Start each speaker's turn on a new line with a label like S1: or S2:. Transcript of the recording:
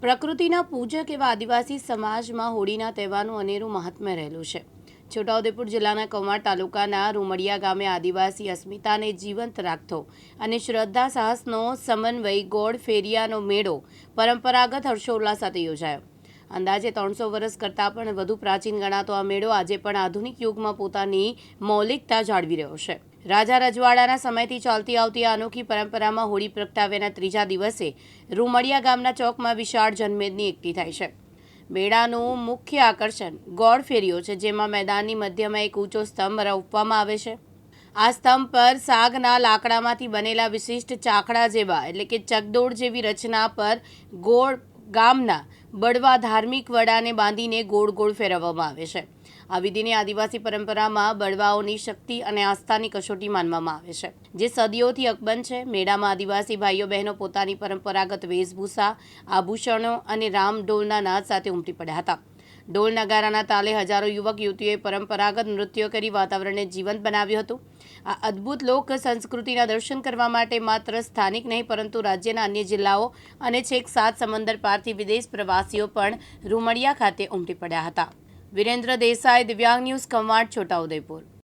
S1: પ્રકૃતિના પૂજક એવા આદિવાસી સમાજમાં હોળીના તહેવારનું અનેરું મહાત્મ્ય રહેલું છે। છોટાઉદેપુર જિલ્લાના કવાંટ તાલુકાના રૂમડિયા ગામે આદિવાસી અસ્મિતાને જીવંત રાખતો અને શ્રદ્ધા સાહસનો સમન્વય ગોળ ફેરિયાનો મેળો પરંપરાગત હર્ષોલ્લાસ સાથે યોજાયો। અંદાજે 300 વર્ષ કરતાં પણ વધુ પ્રાચીન ગણાતો આ મેળો આજે પણ આધુનિક યુગમાં પોતાની મૌલિકતા જાળવી રહ્યો છે। રાજા રજવાડાના સમયથી ચાલતી આવતી આ અનોખી પરંપરામાં હોળી પ્રગટાવ્યાના ત્રીજા દિવસે રૂમડિયા ગામના ચોકમાં વિશાળ જનમેદની એકઠી થાય છે। મેળાનું મુખ્ય આકર્ષણ ગોળ ફેરીઓ છે, જેમાં મેદાનની મધ્યમાં એક ઊંચો સ્તંભ રોપવામાં આવે છે। આ સ્તંભ પર સાગના લાકડામાંથી બનેલા વિશિષ્ટ ચાકડા જેવા એટલે કે ચકડોળ જેવી રચના પર ગોળ ગામના બળવા ધાર્મિક વડાને બાંધીને ગોળ ગોળ ફેરવવામાં આવે છે। આ વિધિને આદિવાસી પરંપરામાં બળવાઓની શક્તિ અને આસ્થાની કસોટી માનવામાં આવે છે, જે સદીઓથી અકબંધ છે। મેળામાં આદિવાસી ભાઈઓ બહેનો પોતાની પરંપરાગત વેશભૂષા, આભૂષણો અને રામઢોલના નાદ સાથે ઉમટી પડ્યા હતા। ઢોલ નગારાના તાલે હજારો યુવક યુવતીઓએ પરંપરાગત નૃત્યો કરી વાતાવરણને જીવંત બનાવ્યું હતું। આ અદ્ભુત લોક સંસ્કૃતિના દર્શન કરવા માટે માત્ર સ્થાનિક નહીં પરંતુ રાજ્યના અન્ય જિલ્લાઓ અને છેક 7 સમંદર પારથી વિદેશ પ્રવાસીઓ પણ રૂમડિયા ખાતે ઉમટી પડ્યા હતા। વીરેન્દ્ર દેસાઈ, દિવ્યાંગ ન્યૂઝ, કવાંટ, છોટાઉદેપુર।